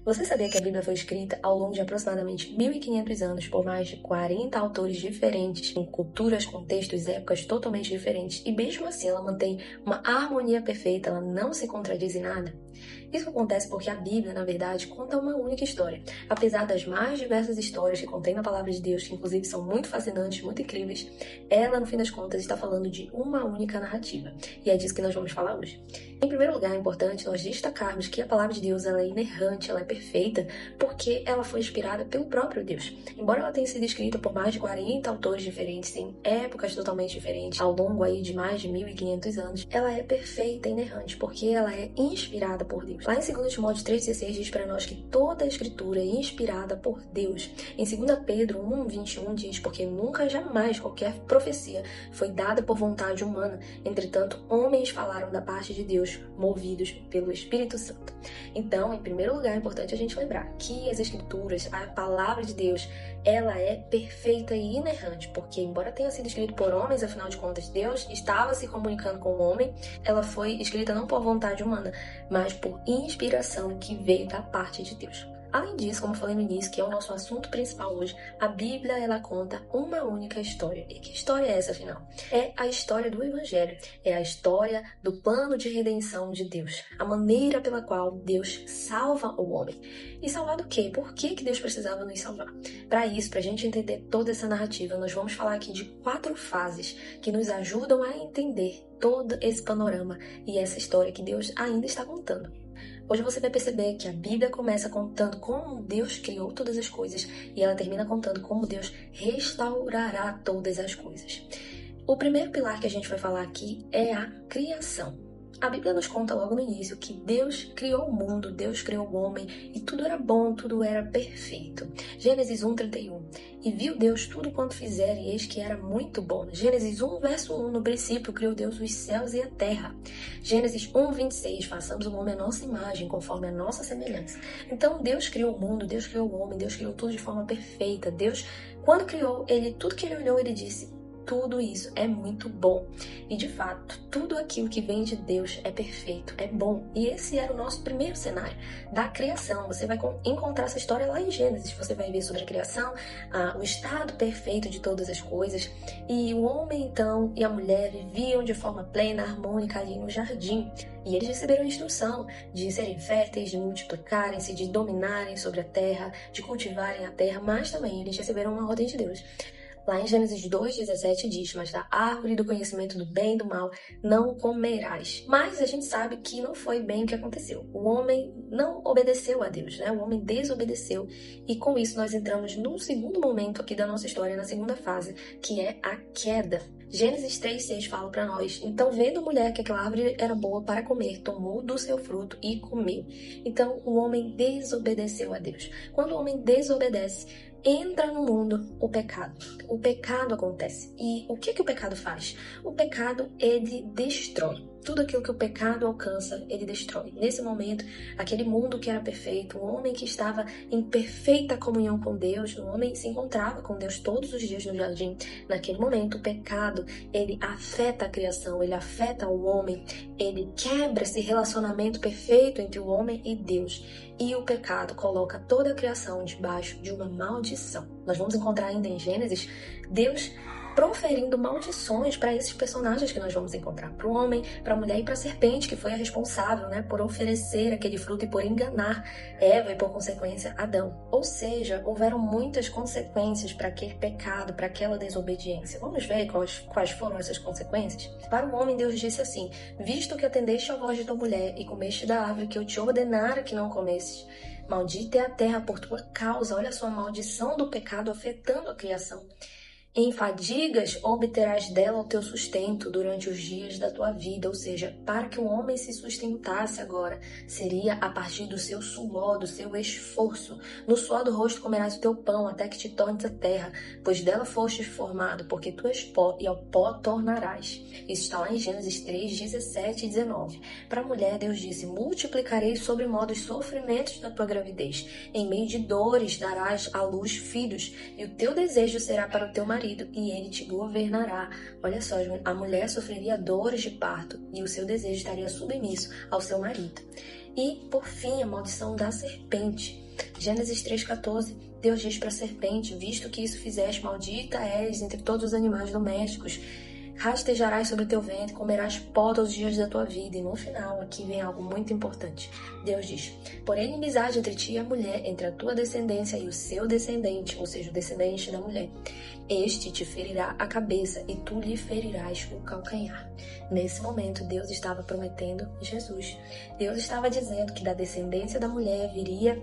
Você sabia que a Bíblia foi escrita ao longo de aproximadamente 1500 anos por mais de 40 autores diferentes, em culturas, contextos e épocas totalmente diferentes, e mesmo assim ela mantém uma harmonia perfeita, ela não se contradiz em nada? Isso acontece porque a Bíblia, na verdade, conta uma única história. Apesar das mais diversas histórias que contém na Palavra de Deus, que inclusive são muito fascinantes, muito incríveis, ela, no fim das contas, está falando de uma única narrativa. E é disso que nós vamos falar hoje. Em primeiro lugar, é importante nós destacarmos que a Palavra de Deus ela é inerrante, ela é perfeita, porque ela foi inspirada pelo próprio Deus. Embora ela tenha sido escrita por mais de 40 autores diferentes, em épocas totalmente diferentes, ao longo aí de mais de 1500 anos, ela é perfeita e inerrante, porque ela é inspirada por Deus. Lá em 2 Timóteo 3,16 diz para nós que toda a Escritura é inspirada por Deus. Em 2 Pedro 1,21 diz, porque nunca, jamais, qualquer profecia foi dada por vontade humana. Entretanto, homens falaram da parte de Deus, movidos pelo Espírito Santo. Então, em primeiro lugar, é importante a gente lembrar que as Escrituras, a Palavra de Deus, ela é perfeita e inerrante, porque embora tenha sido escrito por homens, afinal de contas, Deus estava se comunicando com o homem, ela foi escrita não por vontade humana, mas por inspiração que veio da parte de Deus. Além disso, como eu falei no início, que é o nosso assunto principal hoje, a Bíblia, ela conta uma única história. E que história é essa, afinal? É a história do Evangelho. É a história do plano de redenção de Deus. A maneira pela qual Deus salva o homem. E salvar do quê? Por que Deus precisava nos salvar? Para isso, para a gente entender toda essa narrativa, nós vamos falar aqui de 4 fases que nos ajudam a entender todo esse panorama e essa história que Deus ainda está contando. Hoje você vai perceber que a Bíblia começa contando como Deus criou todas as coisas e ela termina contando como Deus restaurará todas as coisas. O primeiro pilar que a gente vai falar aqui é a criação. A Bíblia nos conta logo no início que Deus criou o mundo, Deus criou o homem e tudo era bom, tudo era perfeito. Gênesis 1:31. E viu Deus tudo quanto fizera e eis que era muito bom. Gênesis 1, verso 1. No princípio criou Deus os céus e a terra. Gênesis 1:26. Façamos o homem à nossa imagem, conforme a nossa semelhança. Então Deus criou o mundo, Deus criou o homem, Deus criou tudo de forma perfeita. Deus, quando criou, tudo que ele olhou, ele disse: tudo isso é muito bom. E de fato, tudo aquilo que vem de Deus é perfeito, é bom. E esse era o nosso primeiro cenário da criação. Você vai encontrar essa história lá em Gênesis. Você vai ver sobre a criação, o estado perfeito de todas as coisas. E o homem, então, e a mulher viviam de forma plena, harmônica ali no jardim. E eles receberam a instrução de serem férteis, de multiplicarem-se, de dominarem sobre a terra, de cultivarem a terra. Mas também eles receberam uma ordem de Deus. Lá em Gênesis 2:17 diz: mas da árvore do conhecimento do bem e do mal não comerás. Mas a gente sabe que não foi bem o que aconteceu. O homem não obedeceu a Deus, né? O homem desobedeceu. E com isso nós entramos num segundo momento aqui da nossa história, na segunda fase, que é a queda. Gênesis 3:6 fala para nós: então vendo a mulher que aquela árvore era boa para comer, tomou do seu fruto e comeu. Então o homem desobedeceu a Deus. Quando o homem desobedece, entra no mundo o pecado. O pecado acontece. E o que o pecado faz? O pecado, ele destrói. Tudo aquilo que o pecado alcança, ele destrói. Nesse momento, aquele mundo que era perfeito, o homem que estava em perfeita comunhão com Deus, o homem se encontrava com Deus todos os dias no jardim. Naquele momento, o pecado, ele afeta a criação, ele afeta o homem, ele quebra esse relacionamento perfeito entre o homem e Deus. E o pecado coloca toda a criação debaixo de uma maldição. Nós vamos encontrar ainda em Gênesis, Deus proferindo maldições para esses personagens que nós vamos encontrar. Para o homem, para a mulher e para a serpente, que foi a responsável, né, por oferecer aquele fruto e por enganar Eva e, por consequência, Adão. Ou seja, houveram muitas consequências para aquele pecado, para aquela desobediência. Vamos ver quais foram essas consequências? Para o homem, Deus disse assim: visto que atendeste à voz de tua mulher e comeste da árvore que eu te ordenara que não comesses, maldita é a terra por tua causa. Olha só a maldição do pecado afetando a criação. Em fadigas obterás dela o teu sustento durante os dias da tua vida. Ou seja, para que o homem se sustentasse agora, seria a partir do seu suor, do seu esforço. No suor do rosto comerás o teu pão, até que te tornes a terra, pois dela fostes formado, porque tu és pó, e ao pó tornarás. Isso está lá em Gênesis 3:17 e 19. Para a mulher, Deus disse: multiplicarei sobre modo os sofrimentos da tua gravidez. Em meio de dores darás à luz filhos, e o teu desejo será para o teu marido, e ele te governará. Olha só, a mulher sofreria dores de parto, e o seu desejo estaria submisso ao seu marido. E, por fim, a maldição da serpente. Gênesis 3,14, Deus diz para a serpente: visto que isso fizeste, maldita és entre todos os animais domésticos, rastejarás sobre o teu ventre, comerás pó todos os dias da tua vida. E no final, aqui vem algo muito importante. Deus diz: porém, inimizade entre ti e a mulher, entre a tua descendência e o seu descendente, ou seja, o descendente da mulher. Este te ferirá a cabeça e tu lhe ferirás o calcanhar. Nesse momento, Deus estava prometendo Jesus. Deus estava dizendo que da descendência da mulher viria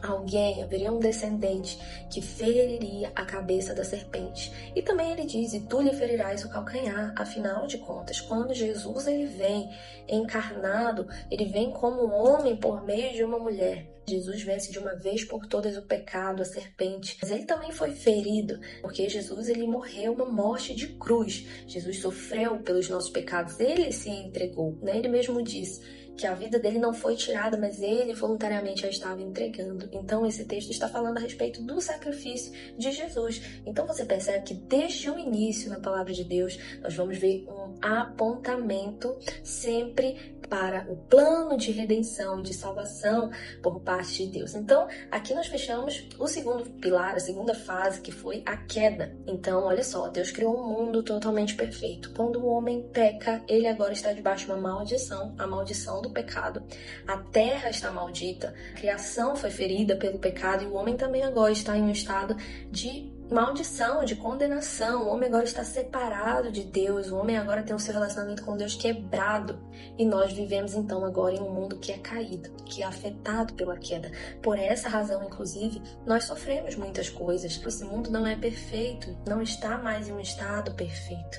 alguém, haveria um descendente que feriria a cabeça da serpente. E também ele diz: e tu lhe ferirás o calcanhar. Afinal de contas, quando Jesus ele vem encarnado, ele vem como um homem por meio de uma mulher. Jesus vence de uma vez por todas o pecado, a serpente. Mas ele também foi ferido, porque Jesus ele morreu uma morte de cruz. Jesus sofreu pelos nossos pecados, ele se entregou, né? Ele mesmo diz que a vida dele não foi tirada, mas ele voluntariamente a estava entregando. Então esse texto está falando a respeito do sacrifício de Jesus. Então você percebe que desde o início na palavra de Deus, nós vamos ver um apontamento sempre para o plano de redenção, de salvação por parte de Deus. Então, aqui nós fechamos o segundo pilar, a segunda fase, que foi a queda. Então, olha só, Deus criou um mundo totalmente perfeito. Quando o homem peca, ele agora está debaixo de uma maldição, a maldição do pecado. A terra está maldita, a criação foi ferida pelo pecado e o homem também agora está em um estado de maldição, de condenação. O homem agora está separado de Deus, o homem agora tem o seu relacionamento com Deus quebrado. E nós vivemos então agora em um mundo que é caído, que é afetado pela queda. Por essa razão, inclusive, nós sofremos muitas coisas. Esse mundo não é perfeito, não está mais em um estado perfeito.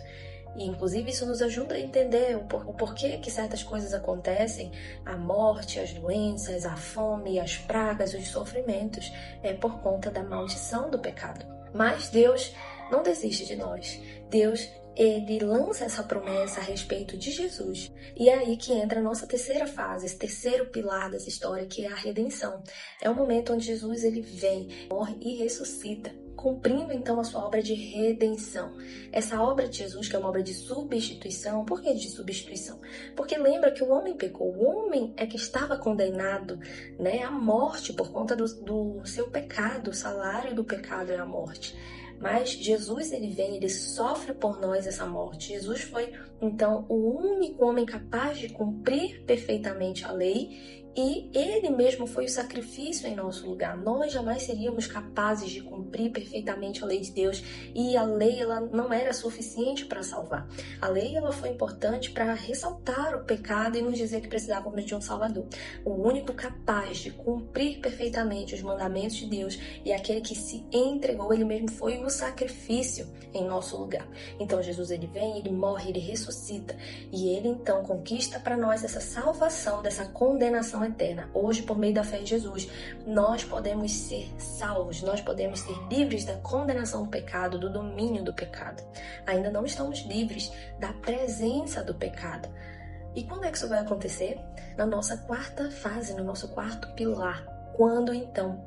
E, inclusive, isso nos ajuda a entender o porquê que certas coisas acontecem. A morte, as doenças, a fome, as pragas, os sofrimentos. É por conta da maldição do pecado. Mas Deus não desiste de nós. Deus, ele lança essa promessa a respeito de Jesus. E é aí que entra a nossa terceira fase, esse terceiro pilar dessa história, que é a redenção. É o momento onde Jesus ele vem, morre e ressuscita, cumprindo então a sua obra de redenção. Essa obra de Jesus, que é uma obra de substituição. Por que de substituição? Porque lembra que o homem pecou, o homem é que estava condenado, né, à morte por conta do seu pecado. O salário do pecado é a morte. Mas Jesus ele vem, ele sofre por nós essa morte. Jesus foi então o único homem capaz de cumprir perfeitamente a lei. E ele mesmo foi o sacrifício em nosso lugar. Nós jamais seríamos capazes de cumprir perfeitamente a lei de Deus. E a lei ela não era suficiente para salvar. A lei ela foi importante para ressaltar o pecado e nos dizer que precisávamos de um Salvador. O único capaz de cumprir perfeitamente os mandamentos de Deus e aquele que se entregou, ele mesmo foi o sacrifício em nosso lugar. Então Jesus ele vem, ele morre, ele ressuscita. E ele então conquista para nós essa salvação, dessa condenação eterna. Hoje, por meio da fé em Jesus, nós podemos ser salvos, nós podemos ser livres da condenação do pecado, do domínio do pecado. Ainda não estamos livres da presença do pecado. E quando é que isso vai acontecer? Na nossa quarta fase, no nosso quarto pilar. Quando então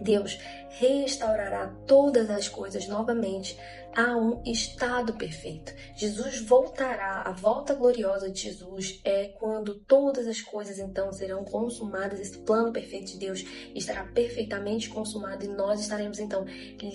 Deus restaurará todas as coisas novamente a um estado perfeito. Jesus voltará, a volta gloriosa de Jesus é quando todas as coisas então serão consumadas, esse plano perfeito de Deus estará perfeitamente consumado e nós estaremos então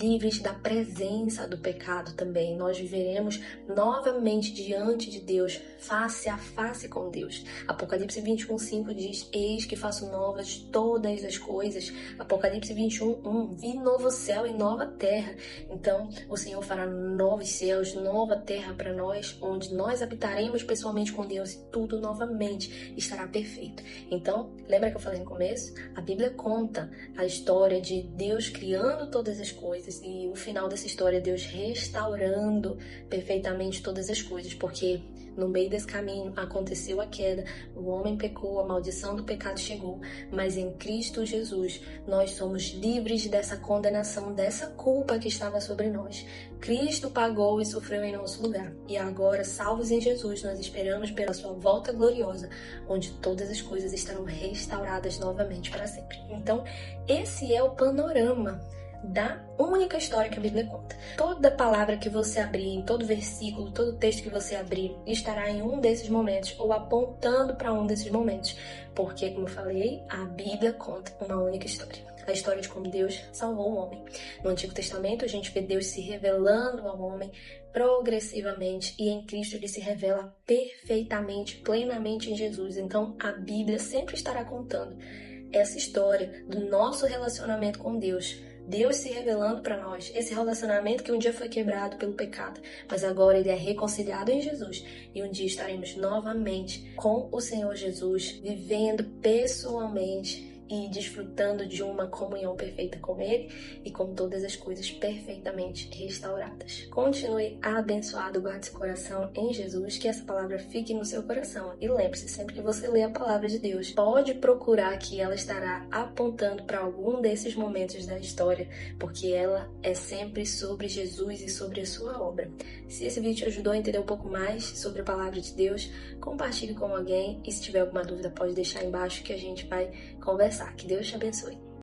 livres da presença do pecado também. Nós viveremos novamente diante de Deus, face a face com Deus. Apocalipse 21:5 diz: eis que faço novas todas as coisas. Apocalipse 21:1, vi novo céu e nova terra. Então o Senhor fará novos céus, nova terra para nós, onde nós habitaremos pessoalmente com Deus e tudo novamente estará perfeito. Então, lembra que eu falei no começo? A Bíblia conta a história de Deus criando todas as coisas e o final dessa história, Deus restaurando perfeitamente todas as coisas, porque no meio desse caminho aconteceu a queda, o homem pecou, a maldição do pecado chegou, mas em Cristo Jesus nós somos livres dessa condenação, dessa culpa que estava sobre nós. Cristo pagou e sofreu em nosso lugar. E agora, salvos em Jesus, nós esperamos pela sua volta gloriosa, onde todas as coisas estarão restauradas novamente para sempre. Então, esse é o panorama da única história que a Bíblia conta. Toda palavra que você abrir, todo versículo, todo texto que você abrir, estará em um desses momentos ou apontando para um desses momentos. Porque, como eu falei, a Bíblia conta uma única história. A história de como Deus salvou o homem. No Antigo Testamento, a gente vê Deus se revelando ao homem progressivamente, e em Cristo ele se revela perfeitamente, plenamente em Jesus. Então, a Bíblia sempre estará contando essa história do nosso relacionamento com Deus. Deus se revelando para nós, esse relacionamento que um dia foi quebrado pelo pecado, mas agora ele é reconciliado em Jesus, e um dia estaremos novamente com o Senhor Jesus, vivendo pessoalmente e desfrutando de uma comunhão perfeita com Ele e com todas as coisas perfeitamente restauradas. Continue abençoado, guarde seu coração em Jesus, que essa palavra fique no seu coração. E lembre-se, sempre que você lê a palavra de Deus, pode procurar que ela estará apontando para algum desses momentos da história, porque ela é sempre sobre Jesus e sobre a sua obra. Se esse vídeo te ajudou a entender um pouco mais sobre a palavra de Deus, compartilhe com alguém, e se tiver alguma dúvida pode deixar aí embaixo que a gente vai conversar. Que Deus te abençoe.